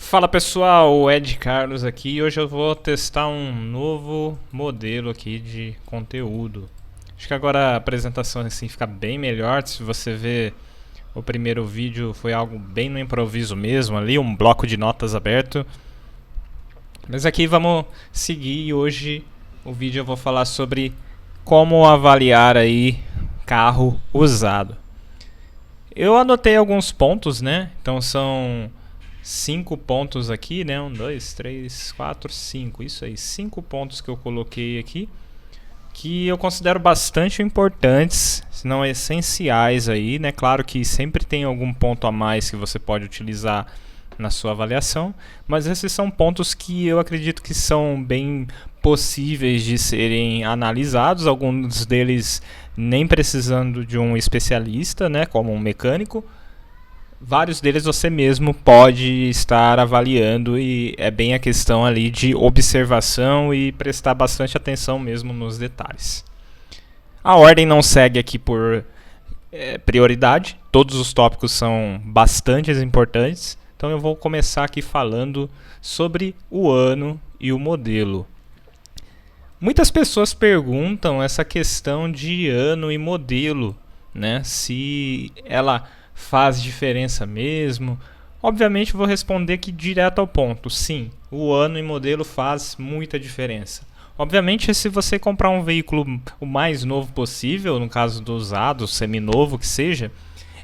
Fala pessoal, Ed Carlos aqui e hoje eu vou testar um novo modelo aqui de conteúdo. Acho que agora a apresentação assim fica bem melhor. Se você ver o primeiro vídeo foi algo bem no improviso mesmo ali, um bloco de notas aberto. Mas aqui vamos seguir e hoje o vídeo eu vou falar sobre como avaliar aí carro usado. Eu anotei alguns pontos, né? Então são 5 pontos aqui, né? 1, 2, 3, 4, 5. Isso aí, 5 pontos que eu coloquei aqui que eu considero bastante importantes, se não essenciais aí, né? Claro que sempre tem algum ponto a mais que você pode utilizar na sua avaliação, mas esses são pontos que eu acredito que são bem possíveis de serem analisados, alguns deles nem precisando de um especialista, né, como um mecânico. Vários deles você mesmo pode estar avaliando e é bem a questão ali de observação e prestar bastante atenção mesmo nos detalhes. A ordem não segue aqui por prioridade, todos os tópicos são bastante importantes, então eu vou começar aqui falando sobre o ano e o modelo. Muitas pessoas perguntam essa questão de ano e modelo, né? Se ela faz diferença mesmo. Obviamente vou responder aqui direto ao ponto. Sim, o ano e modelo faz muita diferença. Obviamente, se você comprar um veículo o mais novo possível, no caso do usado, seminovo que seja,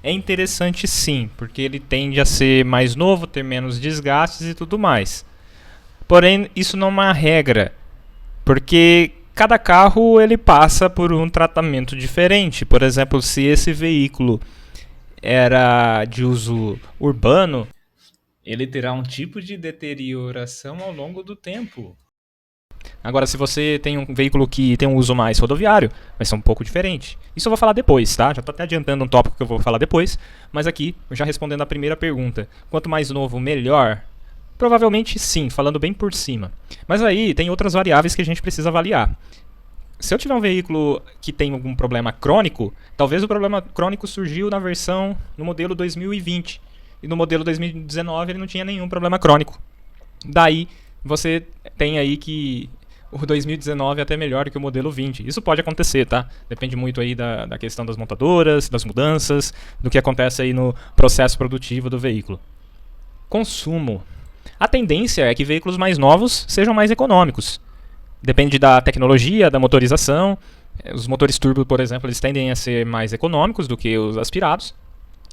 é interessante sim, porque ele tende a ser mais novo, ter menos desgastes e tudo mais. Porém, isso não é uma regra, porque cada carro ele passa por um tratamento diferente. Por exemplo, se esse veículo era de uso urbano, ele terá um tipo de deterioração ao longo do tempo. Agora, se você tem um veículo que tem um uso mais rodoviário, vai ser um pouco diferente. Isso eu vou falar depois, tá? Já estou até adiantando um tópico que eu vou falar depois, mas aqui, já respondendo a primeira pergunta, quanto mais novo, melhor? Provavelmente sim, falando bem por cima. Mas aí tem outras variáveis que a gente precisa avaliar. Se eu tiver um veículo que tem algum problema crônico, talvez o problema crônico surgiu no modelo 2020. E no modelo 2019 ele não tinha nenhum problema crônico. Daí você tem aí que o 2019 é até melhor que o modelo 20. Isso pode acontecer, tá? Depende muito aí da questão das montadoras, das mudanças, do que acontece aí no processo produtivo do veículo. Consumo. A tendência é que veículos mais novos sejam mais econômicos. Depende da tecnologia, da motorização. Os motores turbo, por exemplo, eles tendem a ser mais econômicos do que os aspirados.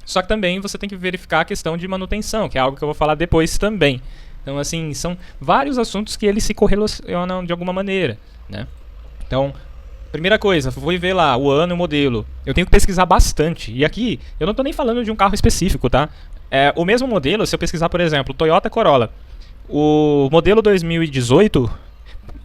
Só que também você tem que verificar a questão de manutenção, que é algo que eu vou falar depois também. Então, assim, são vários assuntos que eles se correlacionam de alguma maneira, né? Então, primeira coisa, vou ver lá o ano e o modelo. Eu tenho que pesquisar bastante. E aqui, eu não estou nem falando de um carro específico, tá? O mesmo modelo, se eu pesquisar, por exemplo, Toyota Corolla, o modelo 2018...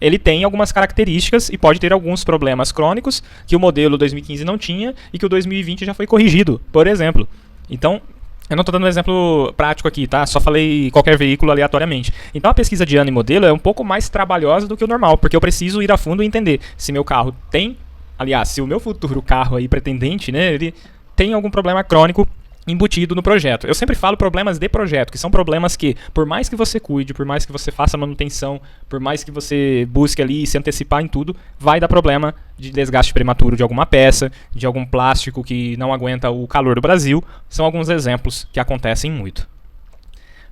ele tem algumas características e pode ter alguns problemas crônicos que o modelo 2015 não tinha e que o 2020 já foi corrigido, por exemplo. Então, eu não estou dando um exemplo prático aqui, tá? Só falei qualquer veículo aleatoriamente. Então, a pesquisa de ano e modelo é um pouco mais trabalhosa do que o normal, porque eu preciso ir a fundo e entender se meu carro tem, aliás, se o meu futuro carro aí pretendente, né, ele tem algum problema crônico embutido no projeto. Eu sempre falo problemas de projeto, que são problemas que, por mais que você cuide, por mais que você faça manutenção, por mais que você busque ali se antecipar em tudo, vai dar problema de desgaste prematuro de alguma peça, de algum plástico que não aguenta o calor do Brasil. São alguns exemplos que acontecem muito.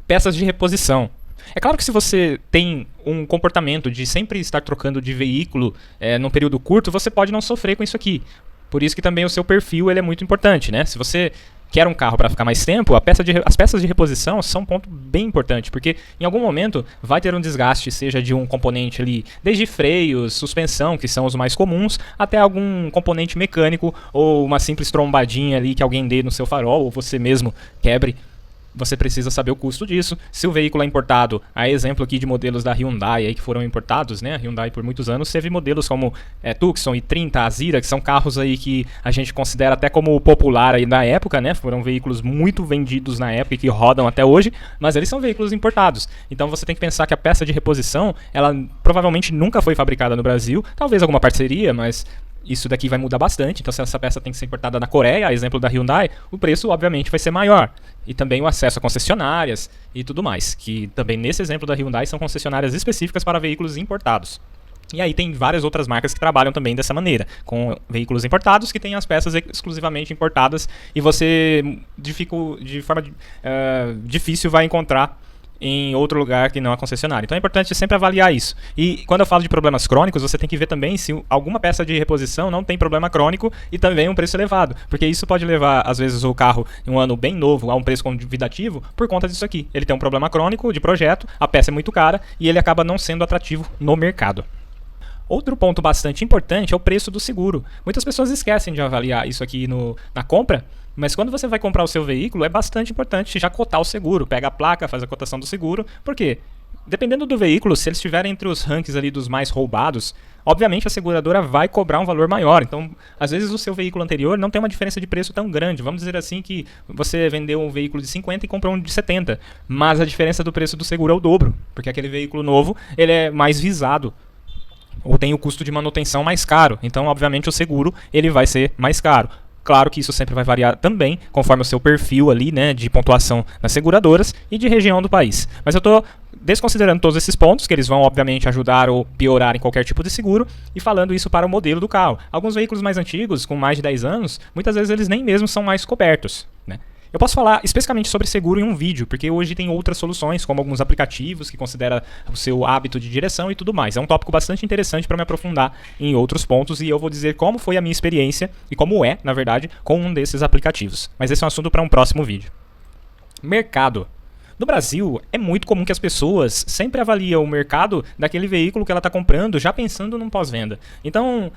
Peças de reposição. É claro que se você tem um comportamento de sempre estar trocando de veículo num período curto, você pode não sofrer com isso aqui. Por isso que também o seu perfil ele é muito importante, né? Se você quer um carro para ficar mais tempo, as peças de reposição são um ponto bem importante, porque em algum momento vai ter um desgaste, seja de um componente ali, desde freios, suspensão, que são os mais comuns, até algum componente mecânico ou uma simples trombadinha ali que alguém dê no seu farol ou você mesmo quebre. Você precisa saber o custo disso. Se o veículo é importado, há exemplo aqui de modelos da Hyundai aí que foram importados, né? A Hyundai por muitos anos teve modelos como Tucson e 30, Azira, que são carros aí que a gente considera até como popular aí na época, né? Foram veículos muito vendidos na época e que rodam até hoje, mas eles são veículos importados. Então você tem que pensar que a peça de reposição, ela provavelmente nunca foi fabricada no Brasil, talvez alguma parceria, mas isso daqui vai mudar bastante. Então, se essa peça tem que ser importada na Coreia, exemplo da Hyundai, o preço obviamente vai ser maior. E também o acesso a concessionárias e tudo mais, que também nesse exemplo da Hyundai são concessionárias específicas para veículos importados. E aí tem várias outras marcas que trabalham também dessa maneira, com veículos importados que têm as peças exclusivamente importadas e você de forma difícil vai encontrar em outro lugar que não a concessionária. Então é importante sempre avaliar isso. E quando eu falo de problemas crônicos, você tem que ver também se alguma peça de reposição não tem problema crônico e também um preço elevado, porque isso pode levar, às vezes, o carro em um ano bem novo a um preço convidativo por conta disso aqui. Ele tem um problema crônico de projeto, a peça é muito cara e ele acaba não sendo atrativo no mercado. Outro ponto bastante importante é o preço do seguro. Muitas pessoas esquecem de avaliar isso aqui na compra, mas quando você vai comprar o seu veículo, é bastante importante já cotar o seguro. Pega a placa, faz a cotação do seguro, porque dependendo do veículo, se eles estiverem entre os rankings ali dos mais roubados, obviamente a seguradora vai cobrar um valor maior. Então, às vezes o seu veículo anterior não tem uma diferença de preço tão grande. Vamos dizer assim que você vendeu um veículo de 50 e comprou um de 70, mas a diferença do preço do seguro é o dobro, porque aquele veículo novo ele é mais visado, ou tem o custo de manutenção mais caro. Então, obviamente, o seguro ele vai ser mais caro. Claro que isso sempre vai variar também, conforme o seu perfil ali, né, de pontuação nas seguradoras e de região do país. Mas eu estou desconsiderando todos esses pontos, que eles vão, obviamente, ajudar ou piorar em qualquer tipo de seguro, e falando isso para o modelo do carro. Alguns veículos mais antigos, com mais de 10 anos, muitas vezes eles nem mesmo são mais cobertos, né? Eu posso falar especificamente sobre seguro em um vídeo, porque hoje tem outras soluções, como alguns aplicativos que consideram o seu hábito de direção e tudo mais. É um tópico bastante interessante para me aprofundar em outros pontos e eu vou dizer como foi a minha experiência e como é, na verdade, com um desses aplicativos. Mas esse é um assunto para um próximo vídeo. Mercado. No Brasil, é muito comum que as pessoas sempre avaliam o mercado daquele veículo que ela está comprando já pensando num pós-venda. Então,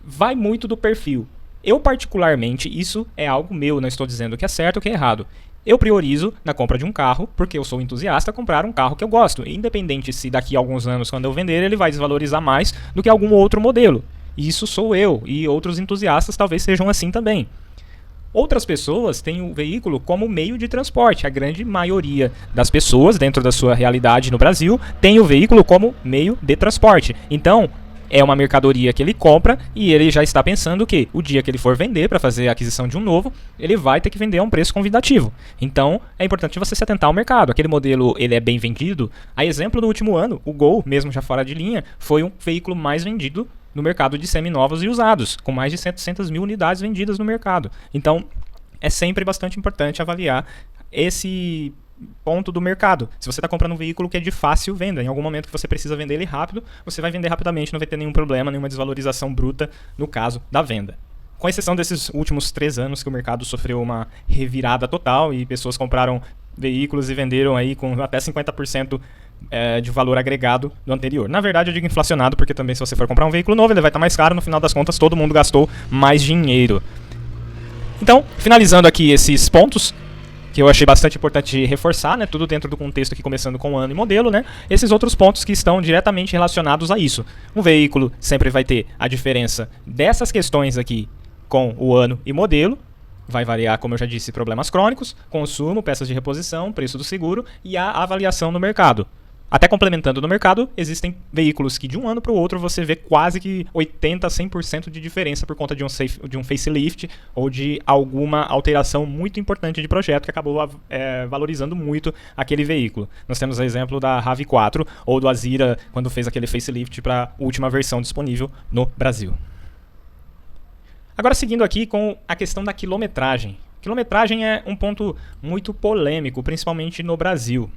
vai muito do perfil. Eu, particularmente, isso é algo meu, não estou dizendo que é certo ou que é errado. Eu priorizo, na compra de um carro, porque eu sou entusiasta, comprar um carro que eu gosto, independente se daqui a alguns anos, quando eu vender, ele vai desvalorizar mais do que algum outro modelo. Isso sou eu, e outros entusiastas talvez sejam assim também. Outras pessoas têm o veículo como meio de transporte. A grande maioria das pessoas, dentro da sua realidade no Brasil, tem o veículo como meio de transporte. Então, é uma mercadoria que ele compra e ele já está pensando que o dia que ele for vender para fazer a aquisição de um novo, ele vai ter que vender a um preço convidativo. Então, é importante você se atentar ao mercado. Aquele modelo ele é bem vendido. A exemplo do último ano, o Gol, mesmo já fora de linha, foi um veículo mais vendido no mercado de seminovos e usados, com mais de 700 mil unidades vendidas no mercado. Então, é sempre bastante importante avaliar esse ponto do mercado. Se você está comprando um veículo que é de fácil venda, em algum momento que você precisa vender ele rápido, você vai vender rapidamente, não vai ter nenhum problema, nenhuma desvalorização bruta no caso da venda. Com exceção desses últimos 3 anos que o mercado sofreu uma revirada total e pessoas compraram veículos e venderam aí com até 50% de valor agregado do anterior. Na verdade, eu digo inflacionado, porque também se você for comprar um veículo novo, ele vai estar mais caro, no final das contas todo mundo gastou mais dinheiro. Então, finalizando aqui esses pontos, que eu achei bastante importante reforçar, né? Tudo dentro do contexto aqui, começando com o ano e modelo, né? Esses outros pontos que estão diretamente relacionados a isso. Um veículo sempre vai ter a diferença dessas questões aqui com o ano e modelo. Vai variar, como eu já disse, problemas crônicos, consumo, peças de reposição, preço do seguro e a avaliação no mercado. Até complementando no mercado, existem veículos que de um ano para o outro você vê quase que 80% a 100% de diferença por conta de um facelift ou de alguma alteração muito importante de projeto que acabou valorizando muito aquele veículo. Nós temos o exemplo da RAV4 ou do Azira quando fez aquele facelift para a última versão disponível no Brasil. Agora seguindo aqui com a questão da quilometragem. Quilometragem é um ponto muito polêmico, principalmente no Brasil.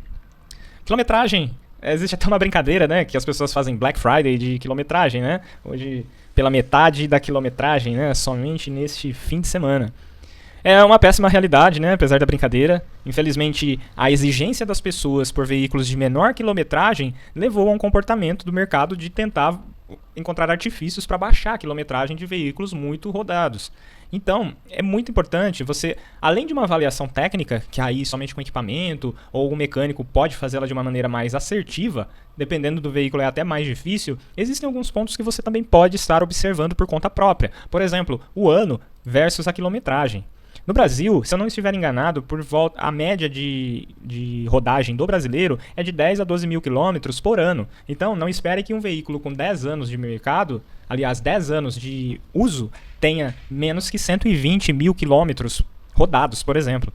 Quilometragem, existe até uma brincadeira, né, que as pessoas fazem Black Friday de quilometragem, né, hoje pela metade da quilometragem, né, somente neste fim de semana. É uma péssima realidade, né, apesar da brincadeira. Infelizmente, a exigência das pessoas por veículos de menor quilometragem levou a um comportamento do mercado de tentar encontrar artifícios para baixar a quilometragem de veículos muito rodados. Então, é muito importante você, além de uma avaliação técnica, que aí somente com equipamento ou o mecânico pode fazê-la de uma maneira mais assertiva, dependendo do veículo é até mais difícil, existem alguns pontos que você também pode estar observando por conta própria. Por exemplo, o ano versus a quilometragem. No Brasil, se eu não estiver enganado, por volta, a média de rodagem do brasileiro é de 10 a 12 mil quilômetros por ano. Então, não espere que um veículo com 10 anos de mercado, aliás, 10 anos de uso, tenha menos que 120 mil quilômetros rodados, por exemplo.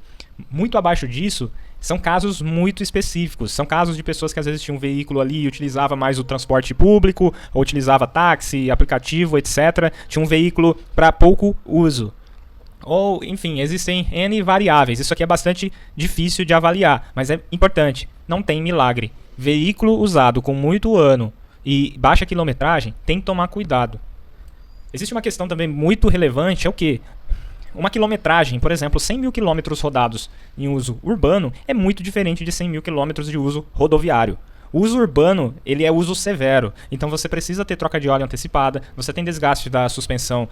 Muito abaixo disso, são casos muito específicos. São casos de pessoas que às vezes tinham um veículo ali e utilizava mais o transporte público, ou utilizava táxi, aplicativo, etc. Tinha um veículo para pouco uso. Ou, enfim, existem N variáveis. Isso aqui é bastante difícil de avaliar, mas é importante. Não tem milagre. Veículo usado com muito ano e baixa quilometragem, tem que tomar cuidado. Existe uma questão também muito relevante, é o quê? Uma quilometragem, por exemplo, 100 mil quilômetros rodados em uso urbano é muito diferente de 100 mil quilômetros de uso rodoviário. O uso urbano, ele é uso severo, então você precisa ter troca de óleo antecipada, você tem desgaste da suspensão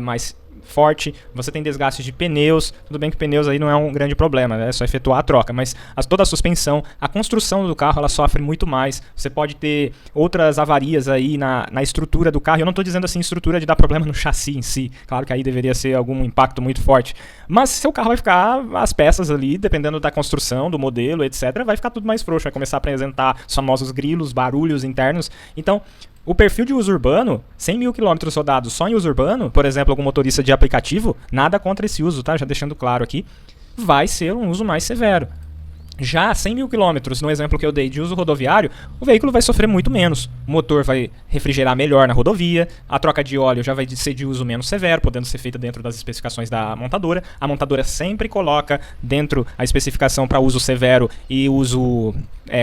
mais forte, você tem desgaste de pneus, tudo bem que pneus aí não é um grande problema, é só efetuar a troca, mas toda a suspensão, a construção do carro, ela sofre muito mais, você pode ter outras avarias aí na estrutura do carro, eu não estou dizendo assim estrutura de dar problema no chassi em si, claro que aí deveria ser algum impacto muito forte, mas seu carro vai ficar, as peças ali, dependendo da construção, do modelo, etc, vai ficar tudo mais frouxo, vai começar a apresentar os famosos grilos, barulhos internos, então o perfil de uso urbano, 100 mil quilômetros rodados só em uso urbano, por exemplo, algum motorista de aplicativo, nada contra esse uso, tá? Já deixando claro aqui, vai ser um uso mais severo. Já 100 mil quilômetros, no exemplo que eu dei de uso rodoviário, o veículo vai sofrer muito menos. O motor vai refrigerar melhor na rodovia, a troca de óleo já vai ser de uso menos severo, podendo ser feita dentro das especificações da montadora. A montadora sempre coloca dentro a especificação para uso severo e uso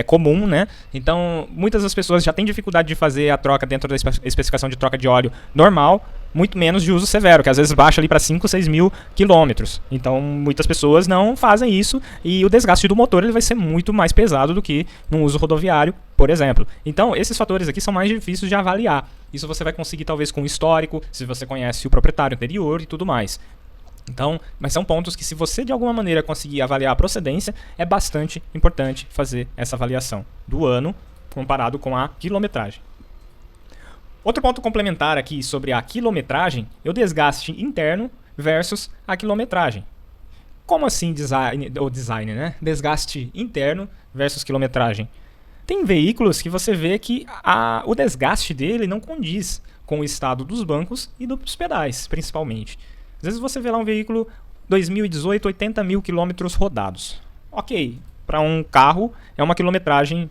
comum, né? Então, muitas das pessoas já têm dificuldade de fazer a troca dentro da especificação de troca de óleo normal, muito menos de uso severo, que às vezes baixa ali para 5, 6 mil quilômetros. Então, muitas pessoas não fazem isso e o desgaste do motor ele vai ser muito mais pesado do que no uso rodoviário, por exemplo. Então, esses fatores aqui são mais difíceis de avaliar. Isso você vai conseguir talvez com o histórico, se você conhece o proprietário anterior e tudo mais. Então, mas são pontos que se você de alguma maneira conseguir avaliar a procedência, é bastante importante fazer essa avaliação do ano comparado com a quilometragem. Outro ponto complementar aqui sobre a quilometragem é o desgaste interno versus a quilometragem. Como assim design, né? Desgaste interno versus quilometragem. Tem veículos que você vê que o desgaste dele não condiz com o estado dos bancos e dos pedais, principalmente. Às vezes você vê lá um veículo 2018, 80 mil quilômetros rodados. Ok, para um carro é uma quilometragem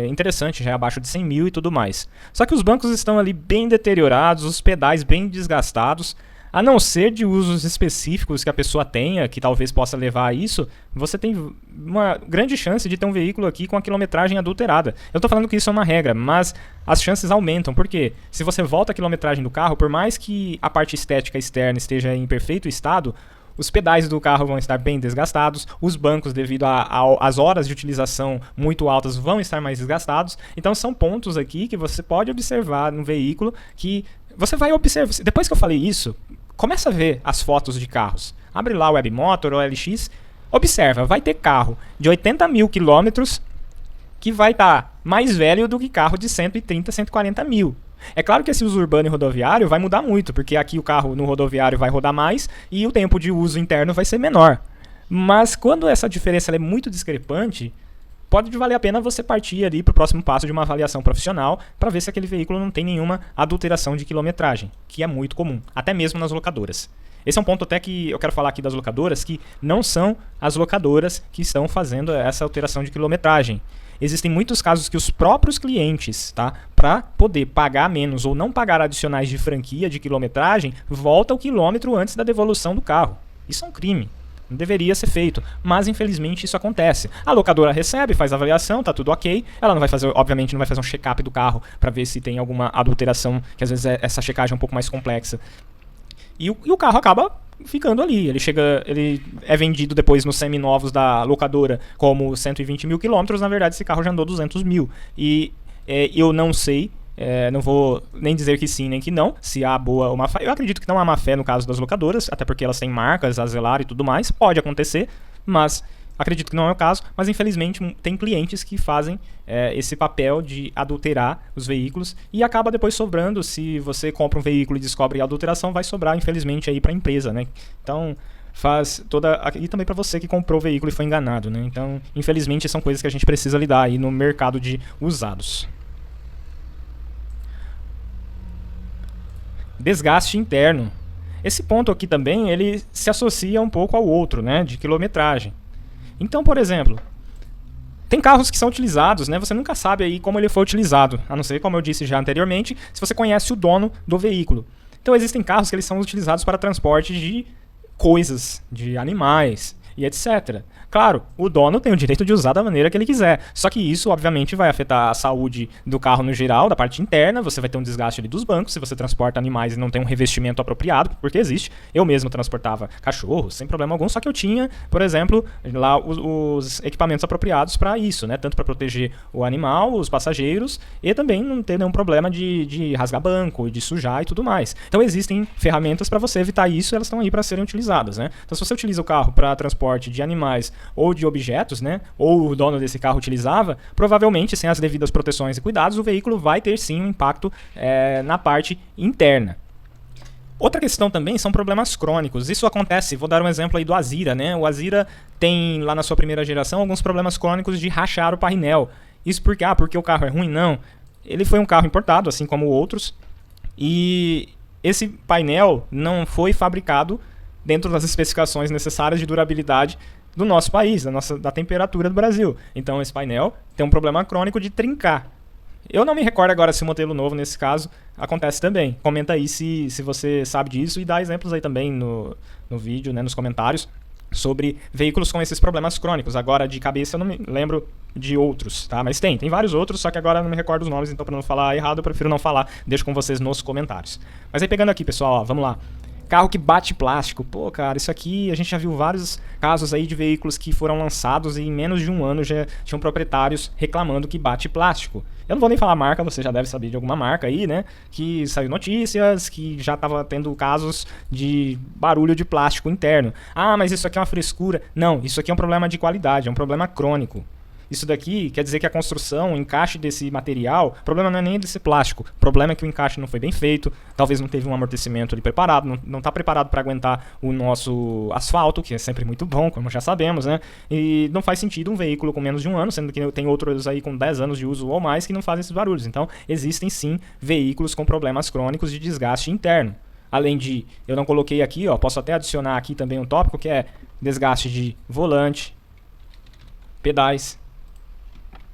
interessante, já é abaixo de 100 mil e tudo mais. Só que os bancos estão ali bem deteriorados, os pedais bem desgastados. A não ser de usos específicos que a pessoa tenha, que talvez possa levar a isso, você tem uma grande chance de ter um veículo aqui com a quilometragem adulterada. Eu estou falando que isso é uma regra, mas as chances aumentam. Por quê? Se você volta a quilometragem do carro, por mais que a parte estética externa esteja em perfeito estado, os pedais do carro vão estar bem desgastados, os bancos, devido às horas de utilização muito altas, vão estar mais desgastados. Então são pontos aqui que você pode observar no veículo que você vai observar. Depois que eu falei isso, começa a ver as fotos de carros. Abre lá o Webmotor ou LX, observa, vai ter carro de 80 mil quilômetros que vai estar mais velho do que carro de 130, 140 mil. É claro que esse uso urbano e rodoviário vai mudar muito, porque aqui o carro no rodoviário vai rodar mais e o tempo de uso interno vai ser menor. Mas quando essa diferença é muito discrepante, pode valer a pena você partir ali para o próximo passo de uma avaliação profissional para ver se aquele veículo não tem nenhuma adulteração de quilometragem, que é muito comum, até mesmo nas locadoras. Esse é um ponto até que eu quero falar aqui das locadoras, que não são as locadoras que estão fazendo essa alteração de quilometragem. Existem muitos casos que os próprios clientes, tá, para poder pagar menos ou não pagar adicionais de franquia de quilometragem, volta o quilômetro antes da devolução do carro. Isso é um crime. Não deveria ser feito, mas infelizmente isso acontece. A locadora recebe, faz a avaliação, tá tudo ok. Ela não vai fazer, obviamente, não vai fazer um check-up do carro para ver se tem alguma adulteração, que às vezes essa checagem é um pouco mais complexa. E o carro acaba ficando ali. Ele é vendido depois nos seminovos da locadora como 120 mil quilômetros. Na verdade, esse carro já andou 200 mil. E eu não sei, não vou nem dizer que sim nem que não, se há boa ou má fé. Eu acredito que não há má fé no caso das locadoras, até porque elas têm marcas a zelar e tudo mais. Pode acontecer, mas acredito que não é o caso. Mas infelizmente tem clientes que fazem esse papel de adulterar os veículos e acaba depois sobrando. Se você compra um veículo e descobre a adulteração, vai sobrar infelizmente aí para a empresa, né? Então faz toda... E também para você que comprou o veículo e foi enganado, né? Então, infelizmente, são coisas que a gente precisa lidar aí no mercado de usados. Desgaste interno. Esse ponto aqui também, ele se associa um pouco ao outro, né? De quilometragem. Então, por exemplo, tem carros que são utilizados, né? Você nunca sabe aí como ele foi utilizado, a não ser, como eu disse já anteriormente, se você conhece o dono do veículo. Então existem carros que eles são utilizados para transporte de coisas, de animais e etc. Claro, o dono tem o direito de usar da maneira que ele quiser. Só que isso, obviamente, vai afetar a saúde do carro no geral, da parte interna. Você vai ter um desgaste ali dos bancos se você transporta animais e não tem um revestimento apropriado, porque existe. Eu mesmo transportava cachorros sem problema algum, só que eu tinha, por exemplo, lá os equipamentos apropriados para isso, né? Tanto para proteger o animal, os passageiros, e também não ter nenhum problema de rasgar banco, de sujar e tudo mais. Então existem ferramentas para você evitar isso, e elas estão aí para serem utilizadas, né? Então se você utiliza o carro para transporte de animais ou de objetos, né, ou o dono desse carro utilizava, provavelmente, sem as devidas proteções e cuidados, o veículo vai ter sim um impacto na parte interna. Outra questão também são problemas crônicos. Isso acontece, vou dar um exemplo aí do Azira, né? O Azira tem lá na sua primeira geração alguns problemas crônicos de rachar o painel. Isso porque o carro é ruim? Não. Ele foi um carro importado, assim como outros, e esse painel não foi fabricado dentro das especificações necessárias de durabilidade do nosso país, da temperatura do Brasil. Então esse painel tem um problema crônico de trincar. Eu não me recordo agora se o modelo novo, nesse caso, acontece também. Comenta aí se você sabe disso e dá exemplos aí também no vídeo, né, nos comentários, sobre veículos com esses problemas crônicos. Agora, de cabeça, eu não me lembro de outros, tá? Mas tem vários outros, só que agora eu não me recordo os nomes, então para não falar errado, eu prefiro não falar. Deixo com vocês nos comentários. Mas aí pegando aqui, pessoal, ó, vamos lá. Carro que bate plástico. Pô, cara, isso aqui a gente já viu vários casos aí de veículos que foram lançados e em menos de um ano já tinham proprietários reclamando que bate plástico. Eu não vou nem falar marca, você já deve saber de alguma marca aí, né? Que saiu notícias, que já estava tendo casos de barulho de plástico interno. Ah, mas isso aqui é uma frescura. Não, isso aqui é um problema de qualidade, é um problema crônico. Isso daqui quer dizer que a construção, o encaixe desse material, o problema não é nem desse plástico, o problema é que o encaixe não foi bem feito, talvez não teve um amortecimento ali preparado, não está preparado para aguentar o nosso asfalto, que é sempre muito bom, como já sabemos, né? E não faz sentido um veículo com menos de um ano, sendo que tem outros aí com 10 anos de uso ou mais que não fazem esses barulhos. Então, existem sim veículos com problemas crônicos de desgaste interno. Além de, eu não coloquei aqui, ó, posso até adicionar aqui também um tópico que é desgaste de volante, pedais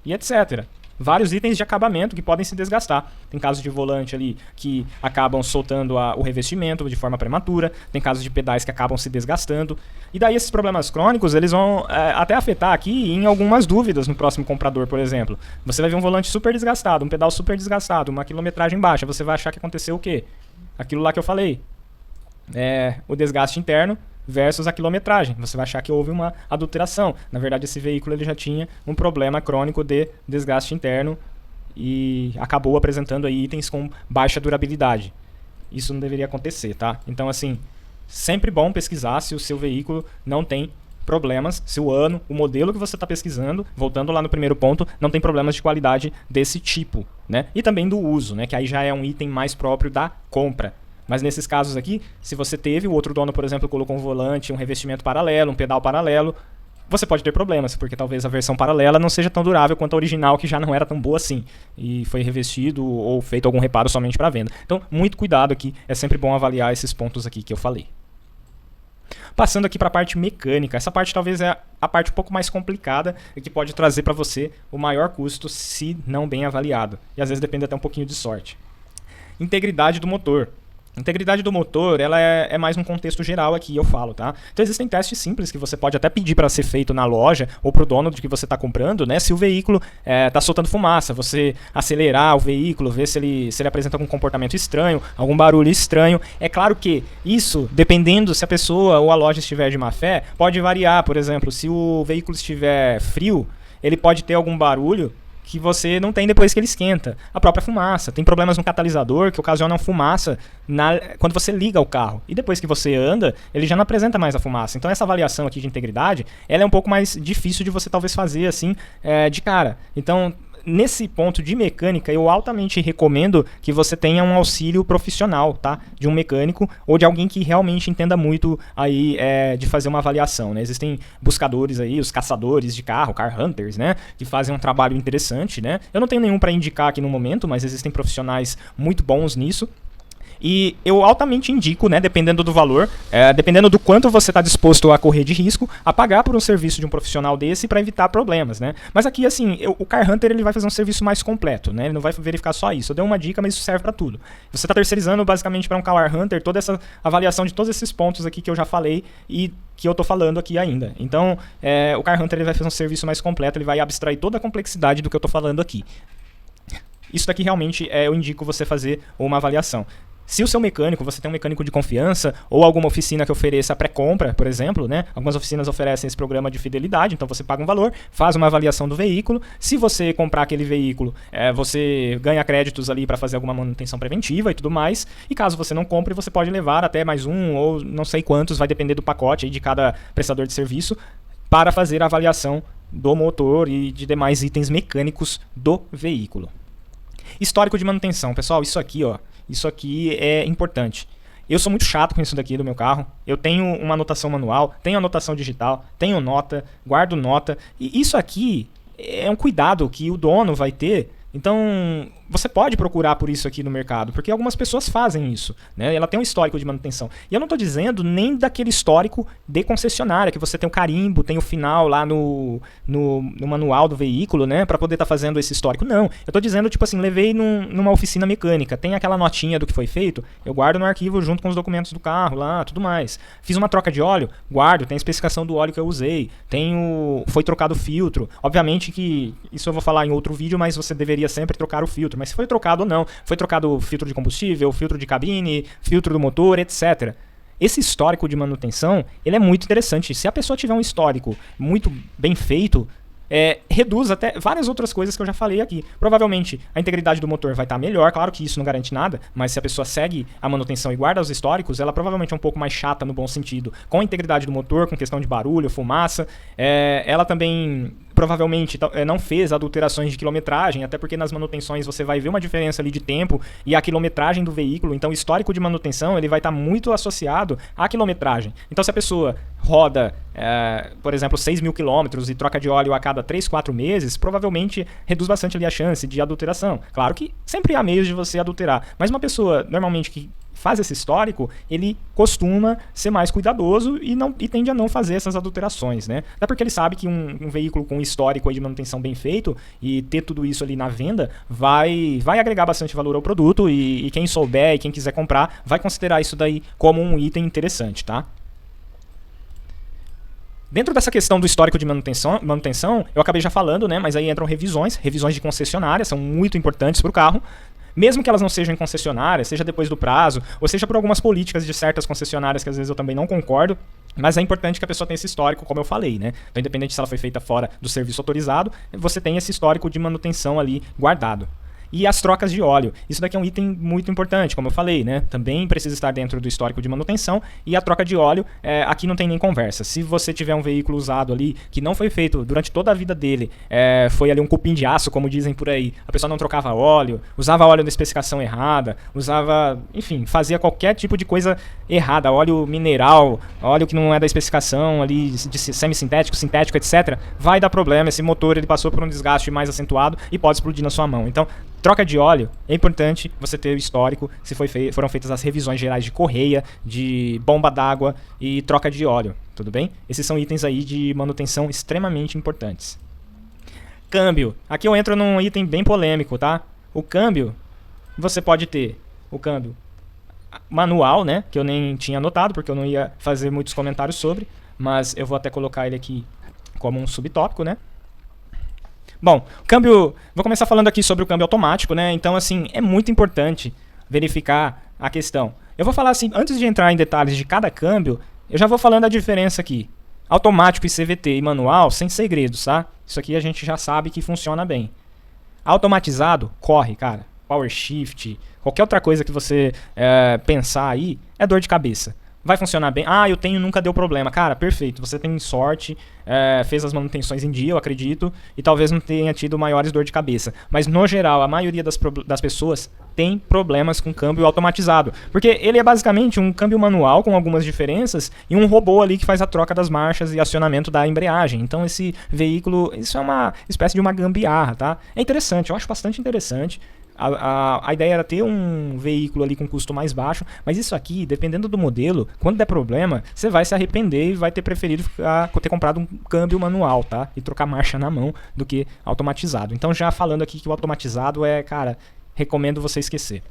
e etc. Vários itens de acabamento que podem se desgastar. Tem casos de volante ali que acabam soltando o revestimento de forma prematura. Tem casos de pedais que acabam se desgastando. E daí esses problemas crônicos, eles vão até afetar aqui em algumas dúvidas no próximo comprador, por exemplo. Você vai ver um volante super desgastado, um pedal super desgastado, uma quilometragem baixa. Você vai achar que aconteceu o quê? Aquilo lá que eu falei. O desgaste interno versus a quilometragem. Você vai achar que houve uma adulteração. Na verdade, esse veículo ele já tinha um problema crônico de desgaste interno e acabou apresentando aí itens com baixa durabilidade. Isso não deveria acontecer, tá? Então, assim, sempre bom pesquisar se o seu veículo não tem problemas, se o ano, o modelo que você está pesquisando, voltando lá no primeiro ponto, não tem problemas de qualidade desse tipo, né? E também do uso, né? Que aí já é um item mais próprio da compra. Mas nesses casos aqui, se você teve, o outro dono, por exemplo, colocou um volante, um revestimento paralelo, um pedal paralelo, você pode ter problemas, porque talvez a versão paralela não seja tão durável quanto a original, que já não era tão boa assim, e foi revestido ou feito algum reparo somente para venda. Então, muito cuidado aqui, é sempre bom avaliar esses pontos aqui que eu falei. Passando aqui para a parte mecânica, essa parte talvez é a parte um pouco mais complicada e que pode trazer para você o maior custo se não bem avaliado, e às vezes depende até um pouquinho de sorte. Integridade do motor. Integridade do motor, ela é mais um contexto geral aqui, eu falo, tá? Então existem testes simples que você pode até pedir para ser feito na loja ou para o dono de que você está comprando, né? Se o veículo está soltando fumaça, você acelerar o veículo, ver se ele apresenta algum comportamento estranho, algum barulho estranho. É claro que isso, dependendo se a pessoa ou a loja estiver de má fé, pode variar. Por exemplo, se o veículo estiver frio, ele pode ter algum barulho que você não tem depois que ele esquenta. A própria fumaça. Tem problemas no catalisador que ocasionam fumaça quando você liga o carro. E depois que você anda, ele já não apresenta mais a fumaça. Então essa avaliação aqui de integridade, ela é um pouco mais difícil de você talvez fazer assim de cara. Então nesse ponto de mecânica, eu altamente recomendo que você tenha um auxílio profissional, tá? De um mecânico ou de alguém que realmente entenda muito aí de fazer uma avaliação, né? Existem buscadores aí, os caçadores de carro, car hunters, né? Que fazem um trabalho interessante, né? Eu não tenho nenhum para indicar aqui no momento, mas existem profissionais muito bons nisso. E eu altamente indico, né, dependendo do valor, dependendo do quanto você está disposto a correr de risco, a pagar por um serviço de um profissional desse para evitar problemas, né? Mas aqui, assim, o Car Hunter ele vai fazer um serviço mais completo, né? Ele não vai verificar só isso. Eu dei uma dica, mas isso serve para tudo. Você está terceirizando basicamente para um Car Hunter toda essa avaliação de todos esses pontos aqui que eu já falei e que eu estou falando aqui ainda. Então, o Car Hunter ele vai fazer um serviço mais completo, ele vai abstrair toda a complexidade do que eu estou falando aqui. Isso daqui realmente eu indico você fazer uma avaliação. Se o seu mecânico, você tem um mecânico de confiança ou alguma oficina que ofereça pré-compra, por exemplo, né? Algumas oficinas oferecem esse programa de fidelidade, então você paga um valor, faz uma avaliação do veículo. Se você comprar aquele veículo, você ganha créditos ali para fazer alguma manutenção preventiva e tudo mais. E caso você não compre, você pode levar até mais um ou não sei quantos, vai depender do pacote aí de cada prestador de serviço, para fazer a avaliação do motor e de demais itens mecânicos do veículo. Histórico de manutenção, pessoal, isso aqui é importante. Eu sou muito chato com isso daqui do meu carro. Eu tenho uma anotação manual, tenho anotação digital, tenho nota, guardo nota. E isso aqui é um cuidado que o dono vai ter. Então, você pode procurar por isso aqui no mercado, porque algumas pessoas fazem isso, né? Ela tem um histórico de manutenção. E eu não estou dizendo nem daquele histórico de concessionária, que você tem o carimbo, tem o final lá no manual do veículo, né? Para poder estar fazendo esse histórico. Não, eu estou dizendo, tipo assim, levei numa oficina mecânica, tem aquela notinha do que foi feito, eu guardo no arquivo junto com os documentos do carro lá, tudo mais. Fiz uma troca de óleo, guardo, tem a especificação do óleo que eu usei, foi trocado o filtro. Obviamente que isso eu vou falar em outro vídeo, mas você deveria sempre trocar o filtro, mas se foi trocado ou não, foi trocado o filtro de combustível, filtro de cabine, filtro do motor, etc. Esse histórico de manutenção, ele é muito interessante. Se a pessoa tiver um histórico muito bem feito, reduz até várias outras coisas que eu já falei aqui. Provavelmente a integridade do motor vai estar melhor, claro que isso não garante nada, mas se a pessoa segue a manutenção e guarda os históricos, ela provavelmente é um pouco mais chata no bom sentido, com a integridade do motor, com questão de barulho, fumaça. Ela também provavelmente não fez adulterações de quilometragem, até porque nas manutenções você vai ver uma diferença ali de tempo e a quilometragem do veículo. Então o histórico de manutenção ele vai estar muito associado à quilometragem. Então se a pessoa roda, por exemplo, 6.000 quilômetros e troca de óleo a cada 3, 4 meses, provavelmente reduz bastante ali a chance de adulteração. Claro que sempre há meios de você adulterar, mas uma pessoa normalmente que faz esse histórico, ele costuma ser mais cuidadoso e tende a não fazer essas adulterações, né? Até porque ele sabe que um veículo com histórico aí de manutenção bem feito e ter tudo isso ali na venda vai agregar bastante valor ao produto e quem souber e quem quiser comprar vai considerar isso daí como um item interessante, tá? Dentro dessa questão do histórico de manutenção, eu acabei já falando, né? Mas aí entram revisões de concessionária, são muito importantes para o carro. Mesmo que elas não sejam em concessionária, seja depois do prazo, ou seja por algumas políticas de certas concessionárias que às vezes eu também não concordo, mas é importante que a pessoa tenha esse histórico, como eu falei, né? Então, independente se ela foi feita fora do serviço autorizado, você tem esse histórico de manutenção ali guardado. E as trocas de óleo. Isso daqui é um item muito importante, como eu falei, né? Também precisa estar dentro do histórico de manutenção. E a troca de óleo, aqui não tem nem conversa. Se você tiver um veículo usado ali, que não foi feito durante toda a vida dele, foi ali um cupim de aço, como dizem por aí, a pessoa não trocava óleo, usava óleo na especificação errada, enfim, fazia qualquer tipo de coisa errada, óleo mineral, óleo que não é da especificação ali, de semissintético, sintético, etc., vai dar problema. Esse motor ele passou por um desgaste mais acentuado e pode explodir na sua mão. Então, troca de óleo, é importante você ter o histórico, se foram feitas as revisões gerais de correia, de bomba d'água e troca de óleo, tudo bem? Esses são itens aí de manutenção extremamente importantes. Câmbio. Aqui eu entro num item bem polêmico, tá? O câmbio, você pode ter o câmbio manual, né? Que eu nem tinha anotado, porque eu não ia fazer muitos comentários sobre, mas eu vou até colocar ele aqui como um subtópico, né? Bom, câmbio, vou começar falando aqui sobre o câmbio automático, né? Então, assim, é muito importante verificar a questão. Eu vou falar assim, antes de entrar em detalhes de cada câmbio, eu já vou falando a diferença aqui. Automático e CVT e manual, sem segredos, tá? Isso aqui a gente já sabe que funciona bem. Automatizado, corre, cara. Power shift, qualquer outra coisa que você pensar aí, é dor de cabeça. Vai funcionar bem? Ah, eu tenho, nunca deu problema. Cara, perfeito. Você tem sorte, fez as manutenções em dia, eu acredito, e talvez não tenha tido maiores dor de cabeça. Mas, no geral, a maioria das pessoas tem problemas com câmbio automatizado. Porque ele é basicamente um câmbio manual com algumas diferenças e um robô ali que faz a troca das marchas e acionamento da embreagem. Então, esse veículo, isso é uma espécie de uma gambiarra, tá? É interessante, eu acho bastante interessante. A ideia era ter um veículo ali com custo mais baixo, mas isso aqui, dependendo do modelo, quando der problema, você vai se arrepender e vai ter preferido ter comprado um câmbio manual, tá? E trocar marcha na mão do que automatizado. Então, já falando aqui que o automatizado cara, recomendo você esquecer.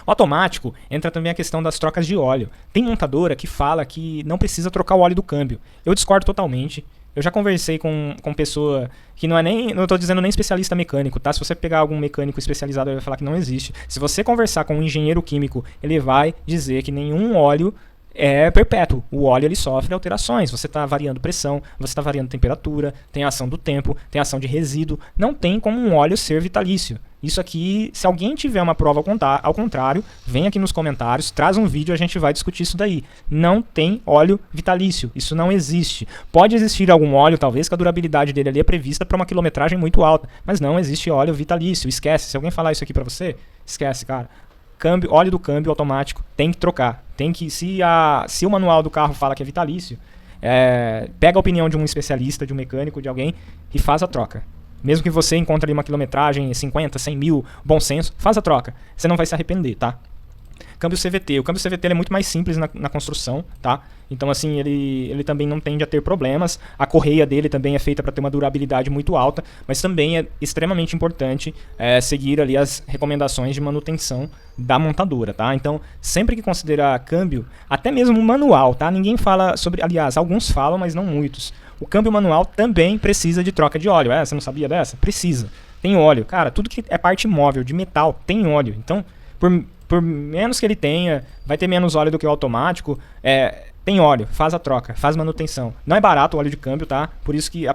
O automático entra também a questão das trocas de óleo. Tem montadora que fala que não precisa trocar o óleo do câmbio. Eu discordo totalmente. Eu já conversei com pessoa que não estou dizendo nem especialista mecânico, tá? Se você pegar algum mecânico especializado, ele vai falar que não existe. Se você conversar com um engenheiro químico, ele vai dizer que nenhum óleo é perpétuo. O óleo ele sofre alterações. Você está variando pressão, você está variando temperatura, tem a ação do tempo, tem a ação de resíduo. Não tem como um óleo ser vitalício. Isso aqui, se alguém tiver uma prova ao contrário, vem aqui nos comentários, traz um vídeo e a gente vai discutir isso daí. Não tem óleo vitalício. Isso não existe. Pode existir algum óleo, talvez, que a durabilidade dele ali é prevista para uma quilometragem muito alta. Mas não existe óleo vitalício. Esquece. Se alguém falar isso aqui para você, esquece, cara. Óleo do câmbio automático tem que trocar. Se o manual do carro fala que é vitalício, pega a opinião de um especialista, de um mecânico, de alguém e faz a troca. Mesmo que você encontre ali uma quilometragem 50, 100 mil, bom senso, faz a troca. Você não vai se arrepender, tá? Câmbio CVT. O câmbio CVT é muito mais simples na construção, tá? Então, assim, ele também não tende a ter problemas. A correia dele também é feita para ter uma durabilidade muito alta, mas também é extremamente importante seguir ali as recomendações de manutenção da montadora, tá? Então, sempre que considerar câmbio, até mesmo manual, tá? Ninguém fala sobre... Aliás, alguns falam, mas não muitos. O câmbio manual também precisa de troca de óleo. Você não sabia dessa? Precisa. Tem óleo. Cara, tudo que é parte móvel de metal tem óleo. Então, por menos que ele tenha, vai ter menos óleo do que o automático, tem óleo, faz a troca, faz manutenção. Não é barato o óleo de câmbio, tá? Por isso que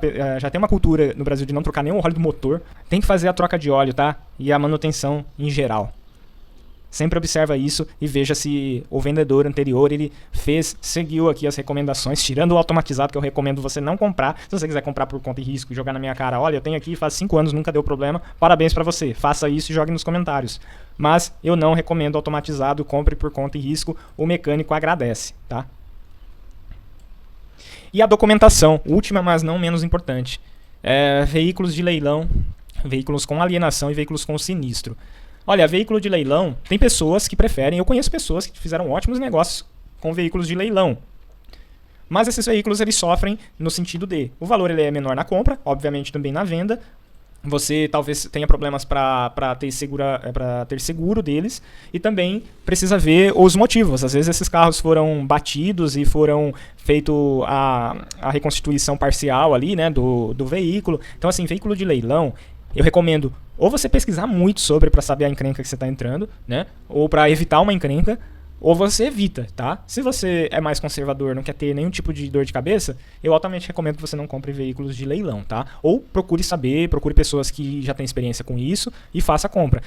já tem uma cultura no Brasil de não trocar nem o óleo do motor. Tem que fazer a troca de óleo, tá? E a manutenção em geral. Sempre observa isso e veja se o vendedor anterior seguiu aqui as recomendações, tirando o automatizado, que eu recomendo você não comprar. Se você quiser comprar por conta e risco e jogar na minha cara, olha, eu tenho aqui faz 5 anos, nunca deu problema, parabéns pra você, faça isso e jogue nos comentários. Mas eu não recomendo automatizado, compre por conta e risco, o mecânico agradece, tá? E a documentação, última, mas não menos importante. Veículos de leilão, veículos com alienação e veículos com sinistro. Olha, veículo de leilão, tem pessoas que preferem, eu conheço pessoas que fizeram ótimos negócios com veículos de leilão. Mas esses veículos eles sofrem no sentido o valor ele é menor na compra, obviamente também na venda. Você talvez tenha problemas para ter seguro deles e também precisa ver os motivos. Às vezes esses carros foram batidos e foram feito a reconstituição parcial ali, né, do veículo. Então, assim, veículo de leilão, eu recomendo ou você pesquisar muito sobre para saber a encrenca que você está entrando, né? Ou para evitar uma encrenca, ou você evita, tá? Se você é mais conservador, não quer ter nenhum tipo de dor de cabeça, eu altamente recomendo que você não compre veículos de leilão, tá? Ou procure pessoas que já têm experiência com isso e faça a compra.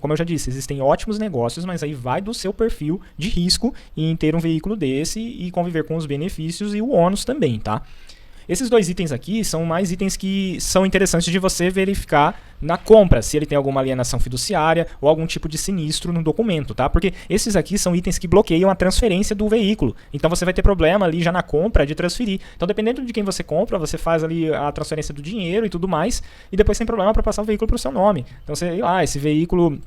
Como eu já disse, existem ótimos negócios, mas aí vai do seu perfil de risco em ter um veículo desse e conviver com os benefícios e o ônus também, tá? Esses dois itens aqui são mais itens que são interessantes de você verificar na compra, se ele tem alguma alienação fiduciária ou algum tipo de sinistro no documento, tá? Porque esses aqui são itens que bloqueiam a transferência do veículo. Então você vai ter problema ali já na compra de transferir. Então dependendo de quem você compra, você faz ali a transferência do dinheiro e tudo mais, e depois tem problema para passar o veículo para o seu nome. Então você, esse veículo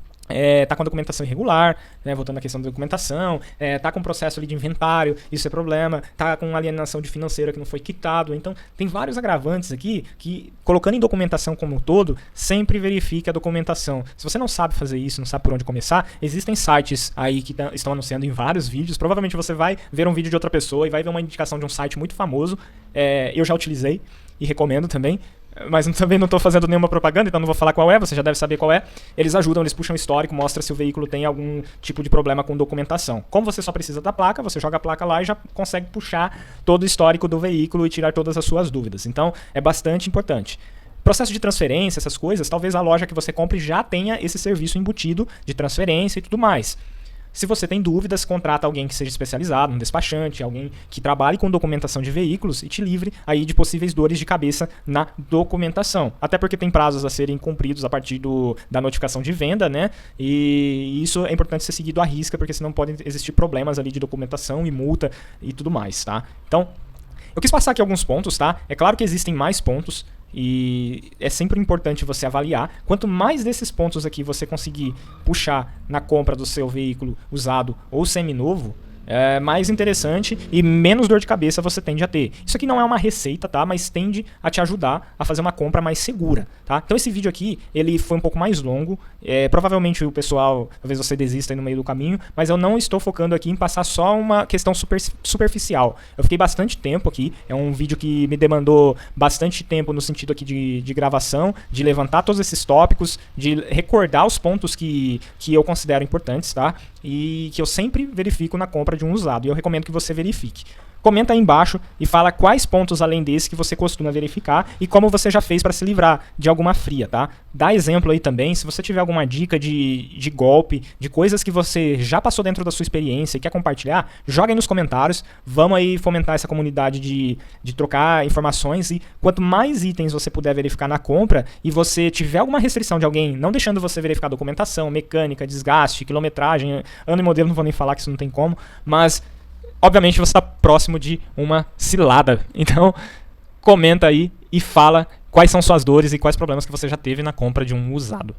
tá com a documentação irregular, né, voltando à questão da documentação, tá com processo ali de inventário, isso é problema, tá com alienação de financeira que não foi quitado. Então tem vários agravantes aqui que, colocando em documentação como um todo, sempre verifique a documentação. Se você não sabe fazer isso, não sabe por onde começar, existem sites aí que estão anunciando em vários vídeos. Provavelmente você vai ver um vídeo de outra pessoa e vai ver uma indicação de um site muito famoso. Eu já utilizei e recomendo também, mas também não estou fazendo nenhuma propaganda, então não vou falar qual você já deve saber qual é. Eles ajudam, eles puxam histórico, mostra se o veículo tem algum tipo de problema com documentação. Como você só precisa da placa, você joga a placa lá e já consegue puxar todo o histórico do veículo e tirar todas as suas dúvidas. Então é bastante importante. Processo de transferência, essas coisas, talvez a loja que você compre já tenha esse serviço embutido de transferência e tudo mais. Se você tem dúvidas, contrata alguém que seja especializado, um despachante, alguém que trabalhe com documentação de veículos e te livre aí de possíveis dores de cabeça na documentação. Até porque tem prazos a serem cumpridos a partir da notificação de venda, né? E isso é importante ser seguido à risca, porque senão podem existir problemas ali de documentação e multa e tudo mais, tá? Então, eu quis passar aqui alguns pontos, tá? É claro que existem mais pontos, e é sempre importante você avaliar. Quanto mais desses pontos aqui você conseguir puxar na compra do seu veículo usado ou seminovo, é mais interessante e menos dor de cabeça você tende a ter. Isso aqui não é uma receita, tá? Mas tende a te ajudar a fazer uma compra mais segura, tá? Então esse vídeo aqui, ele foi um pouco mais longo. Provavelmente o pessoal, talvez você desista aí no meio do caminho, mas eu não estou focando aqui em passar só uma questão superficial. Eu fiquei bastante tempo aqui, é um vídeo que me demandou bastante tempo no sentido aqui de gravação, de levantar todos esses tópicos, de recordar os pontos que eu considero importantes, tá? E que eu sempre verifico na compra de um usado, e eu recomendo que você verifique. Comenta aí embaixo e fala quais pontos além desse que você costuma verificar e como você já fez para se livrar de alguma fria, tá? Dá exemplo aí também, se você tiver alguma dica de golpe, de coisas que você já passou dentro da sua experiência e quer compartilhar, joga aí nos comentários. Vamos aí fomentar essa comunidade de trocar informações, e quanto mais itens você puder verificar na compra e você tiver alguma restrição de alguém, não deixando você verificar documentação, mecânica, desgaste, quilometragem, ano e modelo, não vou nem falar que isso não tem como, mas obviamente você está próximo de uma cilada. Então, comenta aí e fala quais são suas dores e quais problemas que você já teve na compra de um usado.